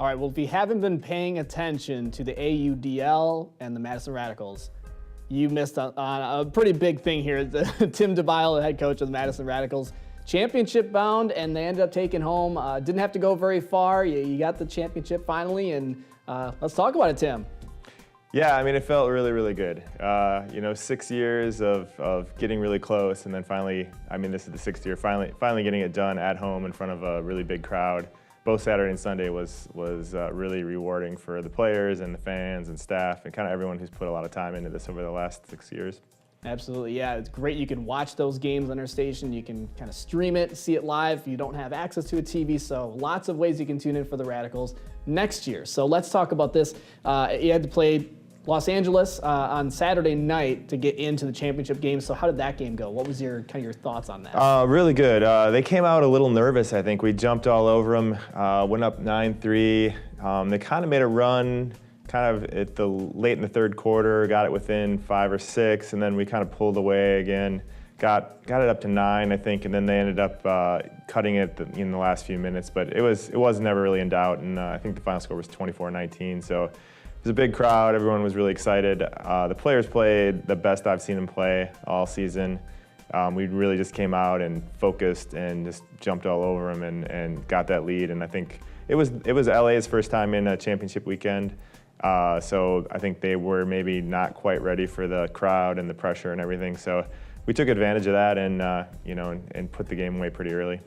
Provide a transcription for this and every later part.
All right, well, if you haven't been paying attention to the AUDL and the Madison Radicals, you missed on a pretty big thing here. Tim DeBile, the head coach of the Madison Radicals, championship bound, and they ended up taking home. Didn't have to go very far. You got the championship finally, and let's talk about it, Tim. Yeah, I mean, it felt really, really good. 6 years of getting really close, and then finally, I mean, this is the 6th year, finally getting it done at home in front of a really big crowd. Both Saturday and Sunday was really rewarding for the players and the fans and staff and kind of everyone who's put a lot of time into this over the last 6 years. Absolutely, yeah, it's great. You can watch those games on our station. You can kind of stream it, see it live if you don't have access to a TV. So lots of ways you can tune in for the Radicals next year. So let's talk about this. You had to play Los Angeles on Saturday night to get into the championship game. So how did that game go? What was your thoughts on that? Really good. They came out a little nervous, I think. We jumped all over them, went up 9-3. They kind of made a run kind of at the late in the third quarter, got it within 5 or 6, and then we kind of pulled away again. Got it up to 9, I think, and then they ended up cutting it in the last few minutes. But it was never really in doubt, and I think the final score was 24-19. So it was a big crowd. Everyone was really excited. The players played the best I've seen them play all season. We really just came out and focused and just jumped all over them and got that lead. And I think it was LA's first time in a championship weekend. So I think they were maybe not quite ready for the crowd and the pressure and everything. So we took advantage of that and and put the game away pretty early.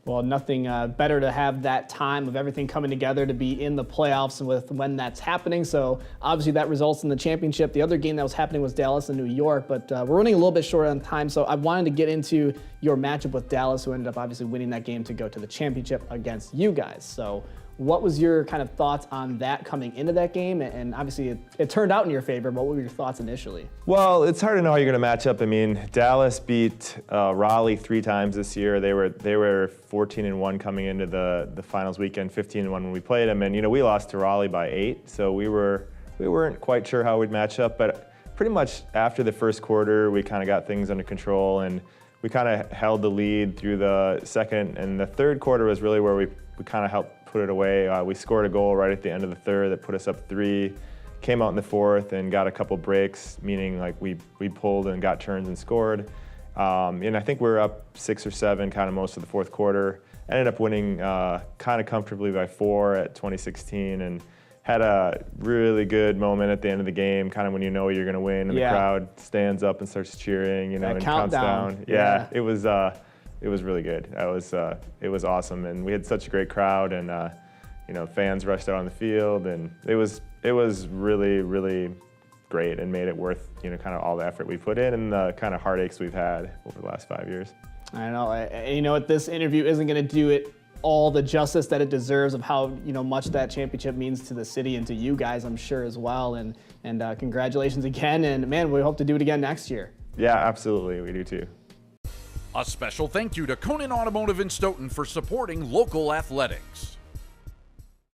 Well, nothing better to have that time of everything coming together to be in the playoffs and with when that's happening. So obviously that results in the championship. The other game that was happening was Dallas and New York, but we're running a little bit short on time. So I wanted to get into your matchup with Dallas, who ended up obviously winning that game to go to the championship against you guys. So what was your kind of thoughts on that coming into that game? And obviously it turned out in your favor, but what were your thoughts initially? Well, it's hard to know how you're going to match up. I mean, Dallas beat Raleigh 3 times this year. They were 14-1 coming into the finals weekend, 15-1 when we played them. And we lost to Raleigh by 8, so we weren't quite sure how we'd match up. But pretty much after the first quarter, we kind of got things under control, and we kind of held the lead through the second. And the third quarter was really where we kind of helped put it away. We scored a goal right at the end of the third that put us up 3. Came out in the fourth and got a couple breaks, meaning like we pulled and got turns and scored. And I think we were up 6 or 7 kind of most of the fourth quarter. Ended up winning kind of comfortably by 4 at 2016 and had a really good moment at the end of the game, kind of when you know you're going to win and the crowd stands up and starts cheering, and counts down. Yeah, it was really good. It was awesome, and we had such a great crowd, and fans rushed out on the field, and it was really, really great and made it worth kind of all the effort we put in and the kind of heartaches we've had over the last 5 years. I know. You know what? This interview isn't going to do it all the justice that it deserves of how much that championship means to the city and to you guys, I'm sure, as well. And congratulations again. And man, we hope to do it again next year. Yeah, absolutely. We do too. A special thank you to Conan Automotive in Stoughton for supporting local athletics.